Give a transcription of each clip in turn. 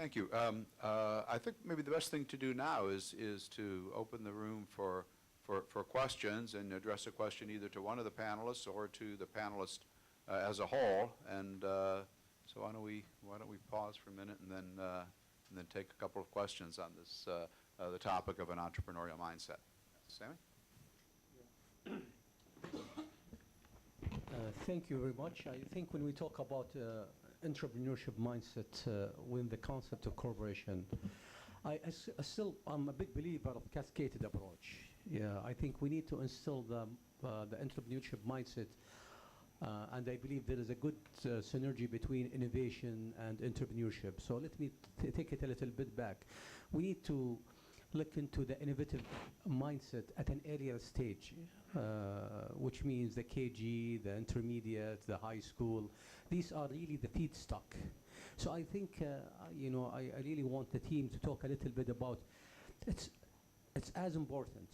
Thank you. I think maybe the best thing to do now is to open the room for questions and address a question either to one of the panelists or to the panelist as a whole. And so why don't we pause for a minute and then take a couple of questions on this the topic of an entrepreneurial mindset. Sammy? Thank you very much. I think when we talk about entrepreneurship mindset within the concept of corporation, I'm a big believer of cascaded approach. Yeah, I think we need to instill the entrepreneurship mindset, and I believe there is a good synergy between innovation and entrepreneurship. So let me take it a little bit back. We need to look into the innovative mindset at an earlier stage, which means the KG, the intermediate, the high school. These are really the feedstock. So I think, I really want the team to talk a little bit about it's as important.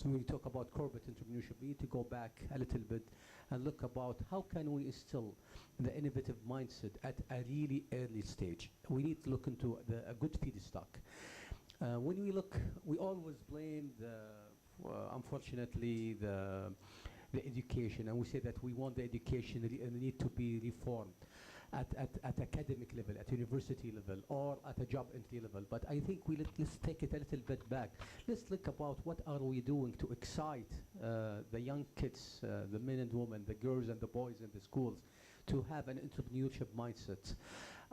When we talk about corporate entrepreneurship, we need to go back a little bit and look about how can we instill the innovative mindset at a really early stage. We need to look into a good feedstock. When we look, we always blame unfortunately, the education, and we say that we want the education need to be reformed at academic level, at university level, or at a job entry level. But I think let's take it a little bit back. Let's look about what are we doing to excite the young kids, the men and women, the girls and the boys in the schools, to have an entrepreneurship mindset.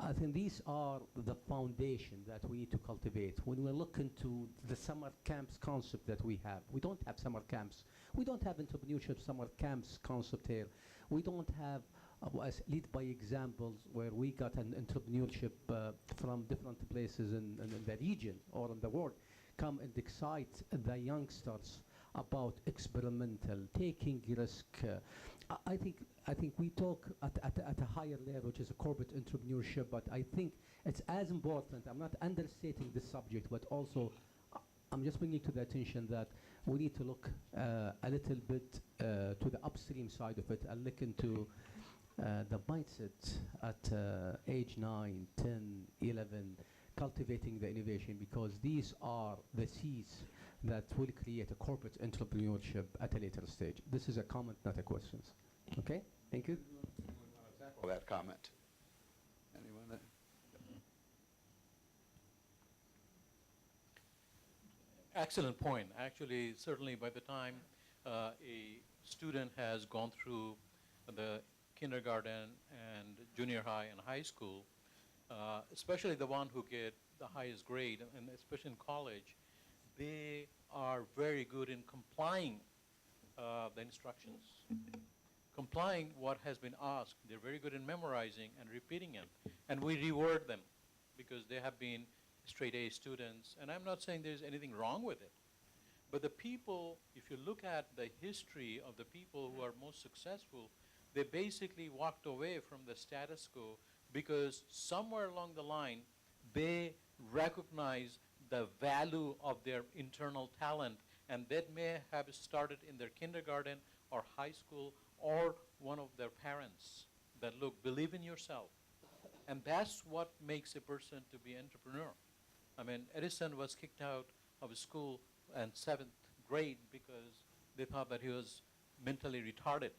I think these are the foundation that we need to cultivate. When we look into the summer camps concept that we don't have summer camps. We don't have entrepreneurship summer camps concept here. We don't have lead by examples where we got an entrepreneurship from different places in the region or in the world come and excite the youngsters about experimental, taking risk. I think we talk at a higher level, which is a corporate entrepreneurship, but I think it's as important. I'm not understating this subject, but also I'm just bringing to the attention that we need to look a little bit to the upstream side of it and look into the mindset at age 9, 10, 11, cultivating the innovation, because these are the seeds that will create a corporate entrepreneurship at a later stage. This is a comment, not a question. Okay, thank you. Anyone want to tackle that comment? Anyone? Excellent point. Actually, certainly by the time a student has gone through the kindergarten and junior high and high school, especially the one who get the highest grade, and especially in college, they are very good in complying the instructions. Complying what has been asked. They're very good in memorizing and repeating it. And we reward them because they have been straight A students. And I'm not saying there's anything wrong with it. But the people, if you look at the history of the people who are most successful, they basically walked away from the status quo because somewhere along the line, they recognize the value of their internal talent. And that may have started in their kindergarten or high school or one of their parents that, look, believe in yourself. And that's what makes a person to be entrepreneur. I mean, Edison was kicked out of school in 7th grade because they thought that he was mentally retarded.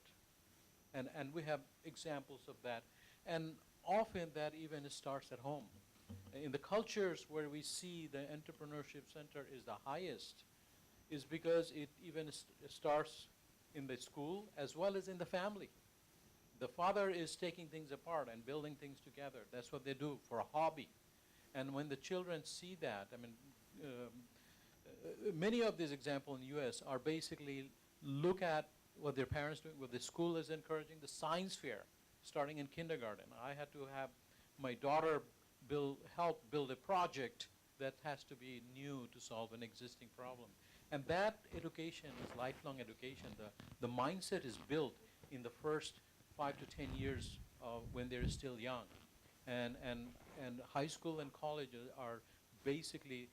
And we have examples of that. And often that even starts at home. In the cultures where we see the entrepreneurship center is the highest is because it even starts in the school as well as in the family. The father is taking things apart and building things together. That's what they do for a hobby. And when the children see that, I mean, many of these examples in the U.S. are basically look at what their parents do, what the school is encouraging, the science fair, starting in kindergarten. I had to have my daughter help build a project that has to be new to solve an existing problem. And that education is lifelong education. The mindset is built in the first 5 to 10 years when they're still young. And high school and college are basically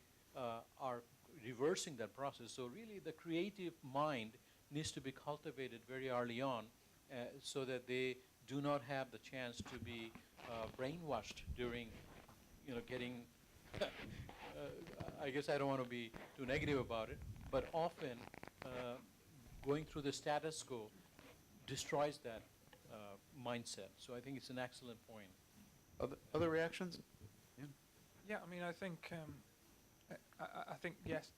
are reversing that process. So really the creative mind needs to be cultivated very early on so that they do not have the chance to be brainwashed during, getting, I guess I don't want to be too negative about it, but often going through the status quo destroys that mindset. So I think it's an excellent point. Other reactions? Yeah, I mean, I think, I think, yes,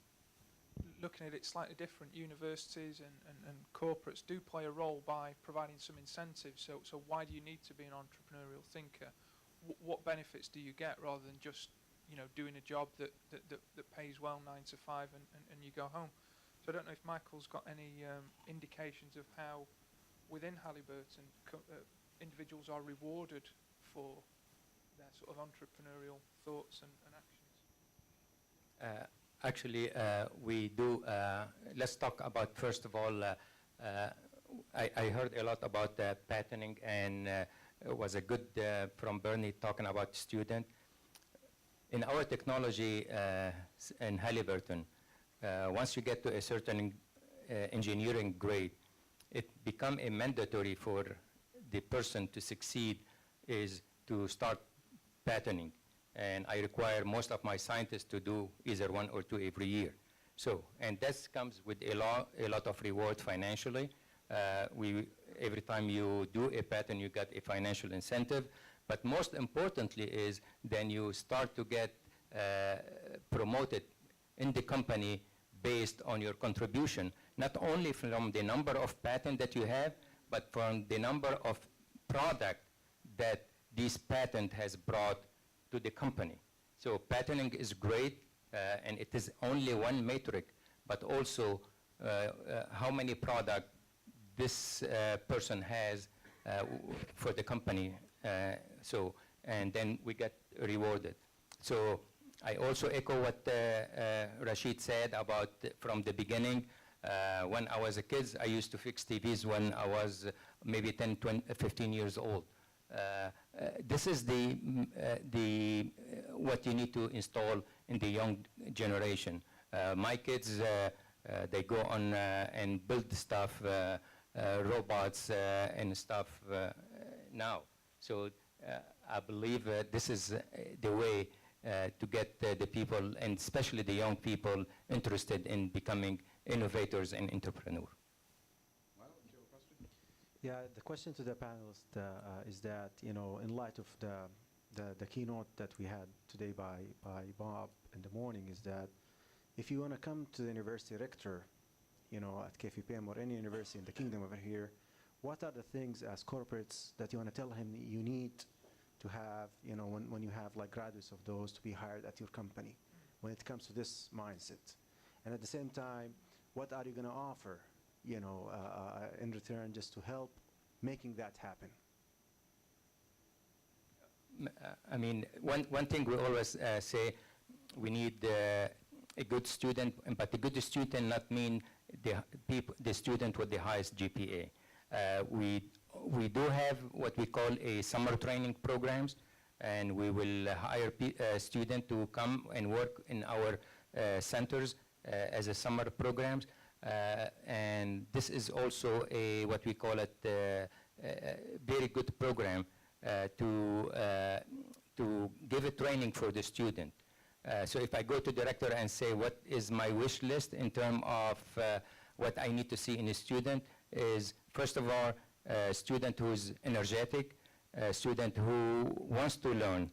looking at it slightly different, universities and corporates do play a role by providing some incentives. So why do you need to be an entrepreneurial thinker? What benefits do you get rather than just, doing a job that pays well 9 to 5 and you go home? So I don't know if Michael's got any indications of how within Halliburton individuals are rewarded for their sort of entrepreneurial thoughts and actions. Actually, we do. Let's talk about, first of all, I heard a lot about patenting, and it was a good from Bernie talking about student. In our technology in Halliburton, once you get to a certain engineering grade, it become a mandatory for the person to succeed is to start patenting. And I require most of my scientists to do either 1 or 2 every year. So, and that comes with a lot of reward financially. Every time you do a patent, you get a financial incentive. But most importantly is then you start to get promoted in the company based on your contribution, not only from the number of patents that you have, but from the number of product that this patent has brought to the company. So patenting is great, and it is only one metric, but also how many product this person has for the company. And then we get rewarded. So I also echo what Rashid said about from the beginning. When I was a kid, I used to fix TVs when I was maybe 10, 20, 15 years old. This is what you need to install in the young generation. My kids, they go on and build stuff, robots and stuff now. So I believe this is the way to get the people, and especially the young people, interested in becoming innovators and entrepreneurs. Yeah, the question to the panelists is that, in light of the keynote that we had today by Bob in the morning, is that if you want to come to the university rector, at KFPM or any university in the kingdom over here, what are the things as corporates that you want to tell him you need to have, when you have like graduates of those to be hired at your company, when it comes to this mindset? And at the same time, what are you going to offer, in return, just to help making that happen? I mean, one thing we always say, we need a good student, but a good student not mean the student with the highest GPA. We do have what we call a summer training programs, and we will hire students to come and work in our centers as a summer programs. And this is also what we call it a very good program to give a training for the student. So if I go to director and say what is my wish list in terms of what I need to see in a student is, first of all, a student who is energetic, a student who wants to learn.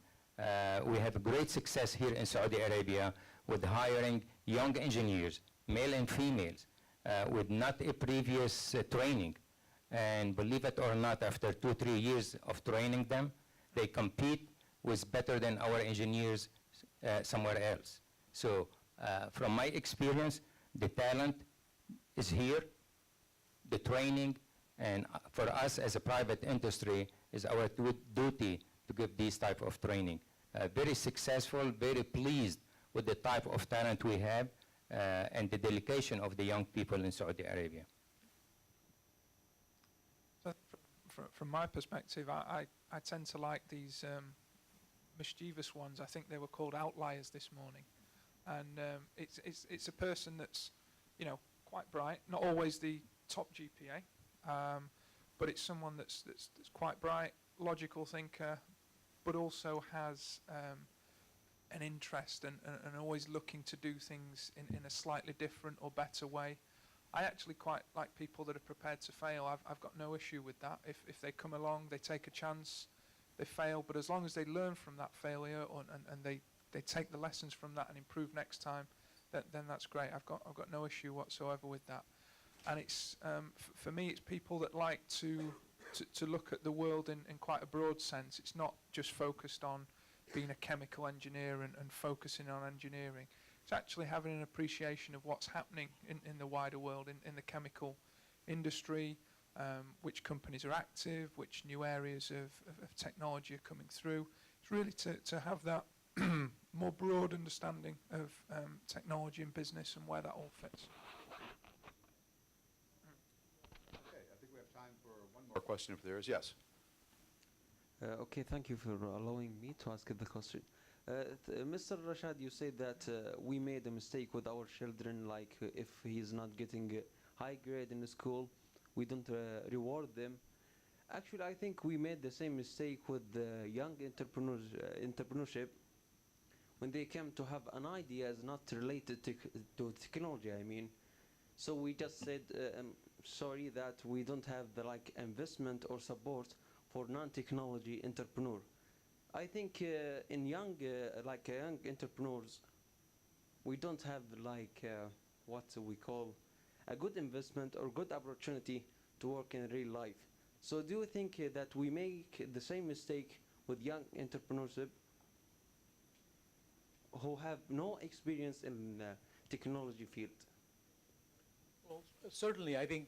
We have great success here in Saudi Arabia with hiring young engineers, male and females, with not a previous training. And believe it or not, after 2-3 years of training them, they compete with better than our engineers somewhere else. So from my experience, the talent is here, the training, and for us as a private industry, is our duty to give these type of training. Very successful, very pleased with the type of talent we have and the dedication of the young people in Saudi Arabia. So from my perspective, I tend to like these mischievous ones. I think they were called outliers this morning. And it's a person that's, quite bright, not always the top GPA, but it's someone that's quite bright, logical thinker, but also has an interest and always looking to do things in a slightly different or better way. I actually quite like people that are prepared to fail. I've got no issue with that. If they come along, they take a chance, they fail, but as long as they learn from that failure and they take the lessons from that and improve next time, then that's great. I've got no issue whatsoever with that. And it's for me, it's people that like to look at the world in quite a broad sense. It's not just focused on being a chemical engineer and focusing on engineering. It's actually having an appreciation of what's happening in the wider world, in the chemical industry, which companies are active, which new areas of technology are coming through. It's really to have that more broad understanding of technology and business and where that all fits. Okay, I think we have time for one more question if there is. Yes. Okay, thank you for allowing me to ask the question. Mr. Rashad, you said that we made a mistake with our children, like if he's not getting a high grade in the school, we don't reward them. Actually, I think we made the same mistake with the young entrepreneurship when they came to have an idea is not related to technology, I mean. So we just said, sorry that we don't have the investment or support for non-technology entrepreneur. I think in young entrepreneurs, we don't have what we call a good investment or good opportunity to work in real life. So do you think that we make the same mistake with young entrepreneurship who have no experience in technology field? Well, certainly, I think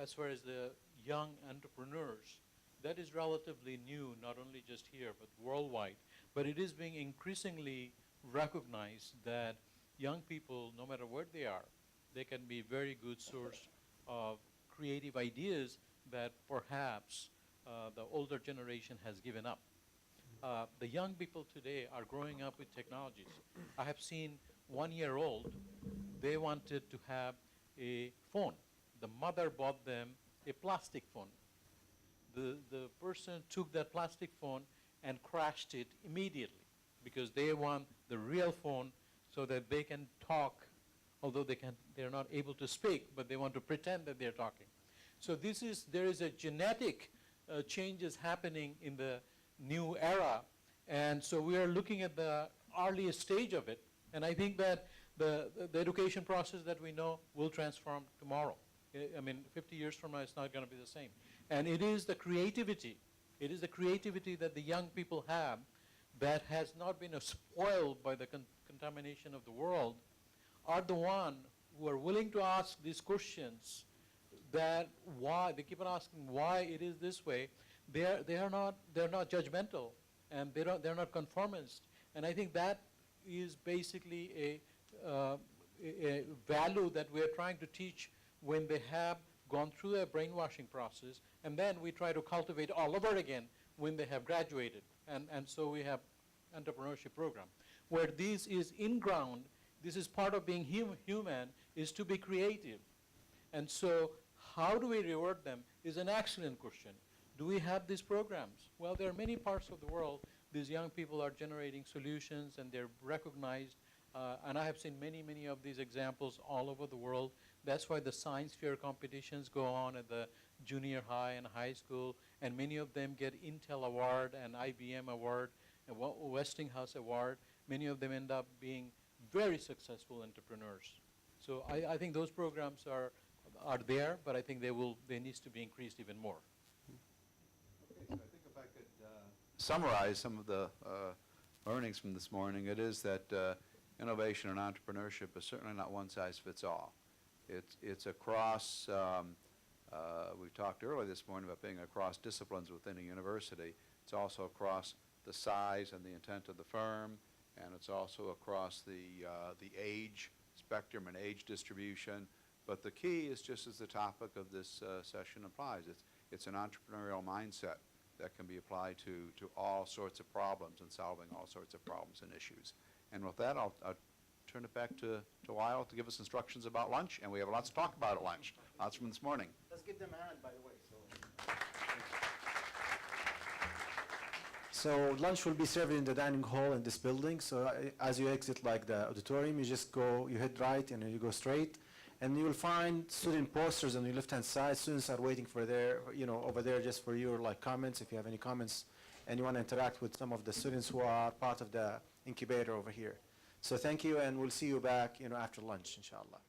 as far as the young entrepreneurs, that is relatively new, not only just here, but worldwide. But it is being increasingly recognized that young people, no matter where they are, they can be a very good source of creative ideas that perhaps the older generation has given up. The young people today are growing up with technologies. I have seen 1-year-old, they wanted to have a phone. The mother bought them a plastic phone. The person took that plastic phone and crashed it immediately because they want the real phone so that they can talk, although they're not able to speak, but they want to pretend that they're talking. So there is a genetic changes happening in the new era, and so we are looking at the earliest stage of it, and I think that the education process that we know will transform tomorrow. I mean, 50 years from now, it's not going to be the same. And it is the creativity. It is the creativity that the young people have that has not been spoiled by the contamination of the world, are the one who are willing to ask these questions, that why, they keep on asking why it is this way. They're not judgmental, and they're not conformist. And I think that is basically a value that we're trying to teach when they have gone through a brainwashing process, and then we try to cultivate all over again when they have graduated. And so we have entrepreneurship program, where this is in ground, this is part of being human, is to be creative. And so how do we reward them is an excellent question. Do we have these programs? Well, there are many parts of the world these young people are generating solutions, and they're recognized. And I have seen many, many of these examples all over the world. That's why the science fair competitions go on at the junior high and high school, and many of them get Intel Award and IBM Award and Westinghouse Award. Many of them end up being very successful entrepreneurs. So I think those programs are there, but I think they need to be increased even more. Okay, so I think if I could summarize some of the learnings from this morning, it is that innovation and entrepreneurship is certainly not one size fits all. It's across, we talked earlier this morning about being across disciplines within a university. It's also across the size and the intent of the firm, and it's also across the age spectrum and age distribution. But the key is, just as the topic of this session implies, it's an entrepreneurial mindset that can be applied to all sorts of problems and solving all sorts of problems and issues. And with that, I'll turn it back to Lyle to give us instructions about lunch, and we have lots to talk about at lunch. Lots from this morning. Let's give them a hand, by the way. So lunch will be served in the dining hall in this building. So as you exit like the auditorium, you just go, you head right and you go straight. And you will find student posters on your left-hand side. Students are waiting for their, over there just for your like comments, if you have any comments and you want to interact with some of the students who are part of the incubator over here. So thank you, and we'll see you back, after lunch, inshallah.